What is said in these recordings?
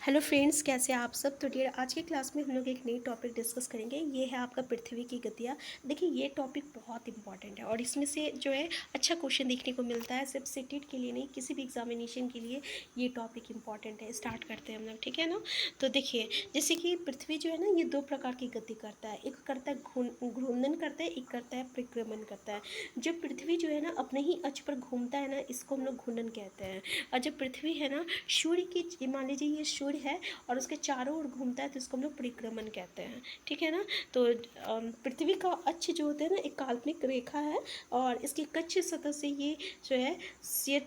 Hello friends, कैसे हैं आप सब। तो डियर, आज के क्लास में हम लोग एक नई टॉपिक डिस्कस करेंगे। ये है आपका पृथ्वी की गतियाँ। देखिए, ये टॉपिक बहुत इंपॉर्टेंट है और इसमें से जो है अच्छा क्वेश्चन देखने को मिलता है। सिर्फ सिटेट के लिए नहीं, किसी भी एग्जामिनेशन के लिए ये टॉपिक इंपॉर्टेंट है। स्टार्ट करते हैं हम लोग, ठीक है ना। तो देखिए, जैसे कि पृथ्वी जो है ना, ये दो प्रकार की गति करता है। एक करता है घूर्णन करता है, एक करता है परिक्रमण करता है। जब पृथ्वी जो है ना अपने ही अक्ष पर घूमता है ना, इसको हम लोग घूर्णन कहते हैं। और जब पृथ्वी है ना सूर्य की, मान लीजिए ये सूर्य है और उसके चारों ओर घूमता है, तो इसको हम लोग परिक्रमण कहते हैं, ठीक है ना। तो पृथ्वी का अक्ष जो होता है ना, एक काल्पनिक रेखा है और इसकी कच्छ सतह से ये जो है ये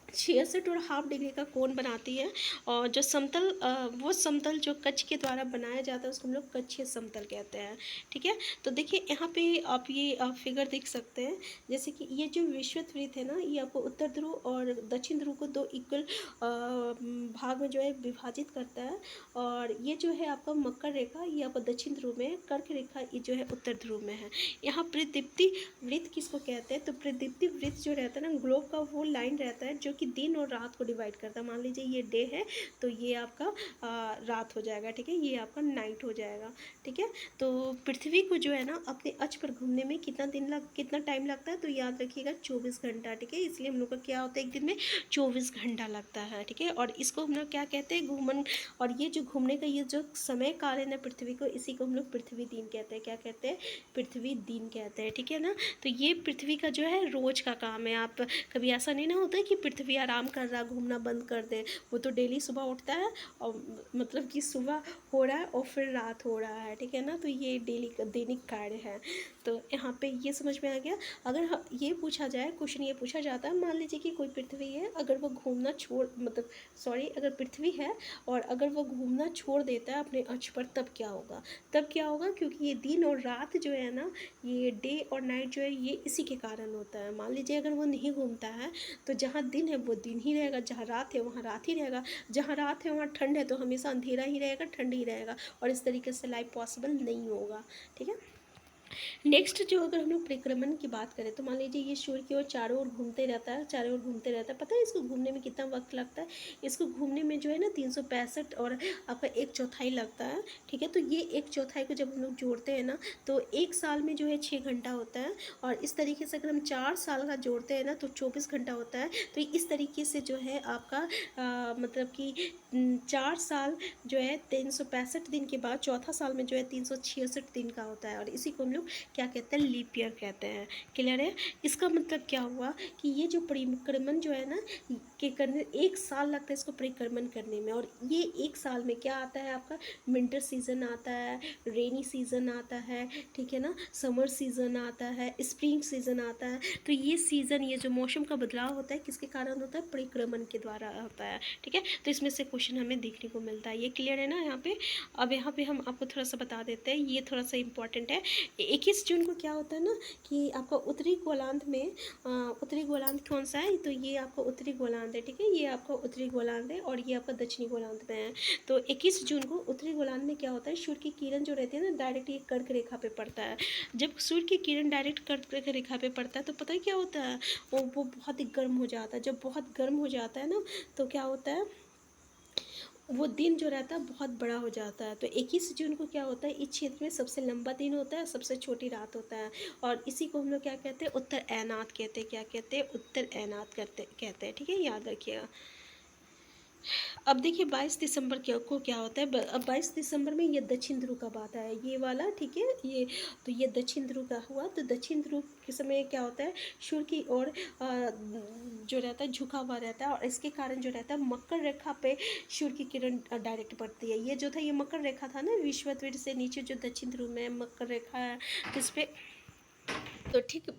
66.5 डिग्री का कोण बनाती है। और जो समतल वो समतल जो कच्छ के द्वारा बनाया जाता है उसको हम लोग कच्छीय समतल कहते हैं, ठीक है। तो देखिए, यहाँ पे आप ये फिगर देख सकते हैं। जैसे कि ये जो विषुवत वृत्त है ना, ये आपको उत्तर ध्रुव और दक्षिण ध्रुव को दो इक्वल भाग में जो है विभाजित करता है। और ये जो है आपका मकर रेखा, ये आपका दक्षिण ध्रुव में है। कर्क रेखा ये जो है उत्तर ध्रुव में है। यहाँ प्रदीप्ति वृत्त किसको कहते हैं, तो प्रदीप्ति वृत्त जो रहता है ना, ग्लोब का वो लाइन रहता है जो कि दिन और रात को डिवाइड करता है। मान लीजिए ये डे है तो ये आपका रात हो जाएगा, ठीक है। ये आपका नाइट हो जाएगा, ठीक है। तो पृथ्वी को जो है ना अपने अक्ष पर घूमने में कितना टाइम लगता है, तो याद रखिएगा 24 घंटा, ठीक है। इसलिए हम लोग का क्या होता है, एक दिन में 24 घंटा लगता है, ठीक है। और इसको हम लोग क्या कहते हैं, घूमन। और ये जो घूमने का ये जो समय काल है ना पृथ्वी को, इसी को हम लोग पृथ्वी दिन कहते हैं। क्या कहते हैं, पृथ्वी दिन कहते हैं, ठीक है ना। तो ये पृथ्वी का जो है रोज का काम है। आप कभी ऐसा नहीं ना होता है कि पृथ्वी आराम कर रहा, घूमना बंद कर दे। वो तो डेली सुबह उठता है और मतलब कि सुबह हो रहा है और फिर रात हो रहा है, ठीक है ना। तो ये डेली का दैनिक कार्य है। तो यहाँ पे ये समझ में आ गया। अगर ये पूछा जाए, क्वेश्चन ये पूछा जाता है, मान लीजिए कि कोई पृथ्वी है, अगर वो घूमना छोड़ मतलब सॉरी अगर पृथ्वी है और अगर वो घूमना छोड़ देता है अपने अक्ष पर, तब क्या होगा। तब क्या होगा, क्योंकि ये दिन और रात जो है ना, ये डे और नाइट जो है, ये इसी के कारण होता है। मान लीजिए अगर वो नहीं घूमता है तो जहाँ दिन है वो दिन ही रहेगा, जहाँ रात है वहाँ रात ही रहेगा, जहाँ रात है वहाँ ठंड है तो हमेशा अंधेरा ही रहेगा, ठंड ही रहेगा। और इस तरीके से लाइफ पॉसिबल नहीं होगा, ठीक है। नेक्स्ट जो अगर हम लोग परिक्रमण की बात करें, तो मान लीजिए ये सूर्य की ओर चारों ओर घूमते रहता है, चारों ओर घूमते रहता है। पता है इसको घूमने में कितना वक्त लगता है, इसको घूमने में जो है ना 365 और आपका एक चौथाई लगता है, ठीक है। तो ये एक चौथाई को जब हम लोग जोड़ते हैं ना, तो एक साल में जो है 6 घंटा होता है। और इस तरीके से अगर हम 4 साल का जोड़ते हैं ना, तो 24 घंटा होता है। तो इस तरीके से जो है आपका मतलब कि 4 साल जो है 365 दिन के बाद चौथा साल में जो है 366 दिन का होता है। और इसी को हम लोग क्या कहते हैं, लीप ईयर कहते हैं। क्लियर है। इसका मतलब क्या हुआ कि ये जो परिक्रमण जो है ना के करने 1 साल लगता है इसको परिक्रमण करने में। और ये 1 साल में क्या आता है आपका, विंटर सीजन आता है, रेनी सीजन आता है, ठीक है ना, समर सीजन आता है, स्प्रिंग सीजन आता है। तो ये सीजन, ये जो मौसम का बदलाव होता है किसके कारण होता है, परिक्रमण के द्वारा होता है, ठीक है। तो इसमें से क्वेश्चन हमें देखने को मिलता है। ये क्लियर है ना यहाँ पे। अब यहाँ पे हम आपको थोड़ा सा बता देते हैं, ये थोड़ा सा इंपॉर्टेंट है। 21 जून को क्या होता है ना कि आपका उत्तरी गोलार्ध में उत्तरी गोलार्ध कौन सा है, तो ये आपका उत्तरी गोलार्ध है, ठीक है। ये आपका उत्तरी गोलार्ध है और ये आपका दक्षिणी गोलार्ध में है। तो 21 जून को उत्तरी गोलार्ध में क्या होता है, सूर्य की किरण जो रहती है ना डायरेक्ट ये कर्क रेखा पे पड़ता है। जब सूर्य की किरण डायरेक्ट कर्क रेखा पे पड़ता है तो पता है क्या होता है, वो बहुत ही गर्म हो जाता है। जब बहुत गर्म हो जाता है ना, तो क्या होता है, वो दिन जो रहता है बहुत बड़ा हो जाता है। तो 21 जून को क्या होता है, इस क्षेत्र में सबसे लंबा दिन होता है, सबसे छोटी रात होता है। और इसी को हम लोग क्या कहते हैं, उत्तर ऐनात कहते हैं। क्या कहते हैं, उत्तर ऐनात कहते हैं, ठीक है, याद रखिएगा। अब देखिए 22 दिसंबर को क्या होता है। अब 22 दिसंबर में ये दक्षिण ध्रुव का बात है, ये वाला, ठीक है। ये तो ये दक्षिण ध्रुव का हुआ। तो दक्षिण ध्रुव के समय क्या होता है, सूर्य की ओर जो रहता है झुका हुआ रहता है और इसके कारण जो रहता है मकर रेखा पे सूर्य की किरण डायरेक्ट पड़ती है। ये जो था ये मकर रेखा था ना, विषुवत से नीचे जो दक्षिण ध्रुव में मकर रेखा है, तो इस पर तो ठीक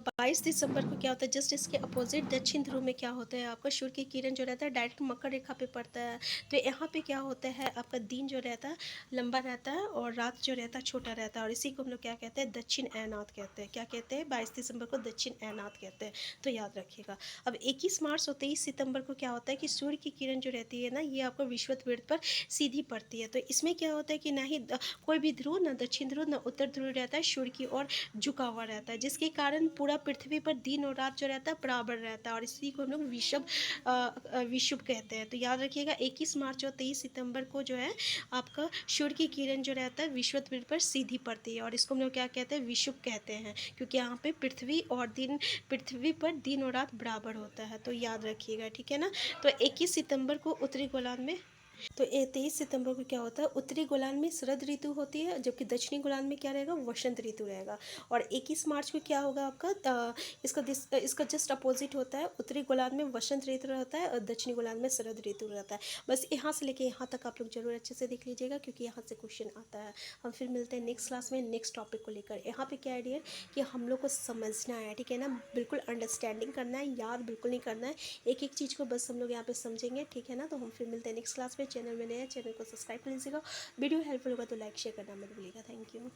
22 दिसंबर को क्या होता है, जस्ट इसके अपोजिट दक्षिण ध्रुव में क्या होता है, आपका सूर्य की किरण जो रहता है डायरेक्ट मकर रेखा पे पड़ता है। तो यहाँ पे क्या होता है, आपका दिन जो रहता है लंबा रहता है और रात जो रहता है छोटा रहता है। और इसी को हम लोग क्या कहते हैं, दक्षिण ऐनात कहते हैं। क्या कहते हैं, 22 दिसंबर को दक्षिण ऐनात कहते हैं, तो याद रखिएगा। अब 21 मार्च और 23 सितंबर को क्या होता है कि सूर्य की किरण जो रहती है ना, ये आपको विषुवत वृत्त पर सीधी पड़ती है। तो इसमें क्या होता है कि ना ही कोई भी ध्रुव, ना दक्षिण ध्रुव, ना उत्तर ध्रुव रहता है, सूर्य की ओर झुका हुआ रहता है। जिसके कारण पूरा पृथ्वी पर दिन और रात जो रहता है बराबर रहता है, और इसी को हम लोग विषुव कहते हैं। तो याद रखिएगा 21 मार्च और 23 सितंबर को जो है आपका सूर्य की किरण जो रहता है विषुवत पर सीधी पड़ती है, और इसको हम लोग क्या कहते हैं, विषुव कहते हैं, क्योंकि यहाँ पे पृथ्वी पर दिन और रात बराबर होता है। तो याद रखिएगा, ठीक है ना। तो 21 सितंबर को उत्तरी गोलार्ध में, तो 23 सितंबर को क्या होता है, उत्तरी गोलार्ध में शरद ऋतु होती है, जबकि दक्षिणी गोलार्ध में क्या रहेगा, वसंत ऋतु रहेगा। और 21 मार्च को क्या होगा आपका, इसका जस्ट अपोजिट होता है, उत्तरी गोलार्ध में वसंत ऋतु रहता है और दक्षिणी गोलार्ध में शरद ऋतु रहता है। बस यहाँ से लेके यहाँ तक आप लोग जरूर अच्छे से देख लीजिएगा, क्योंकि यहाँ से क्वेश्चन आता है। हम फिर मिलते हैं नेक्स्ट क्लास में नेक्स्ट टॉपिक को लेकर। यहाँ पे क्या आइडिया कि हम लोग को समझना है, ठीक है ना, बिल्कुल अंडरस्टैंडिंग करना है, याद बिल्कुल नहीं करना है, एक एक चीज़ को बस हम लोग यहाँ पे समझेंगे, ठीक है ना। तो हम फिर मिलते हैं नेक्स्ट क्लास में। चैनल में नए हैं, चैनल को सब्सक्राइब कर लीजिएगा। वीडियो हेल्पफुल होगा तो लाइक शेयर करना मत भूलिएगा। Thank you.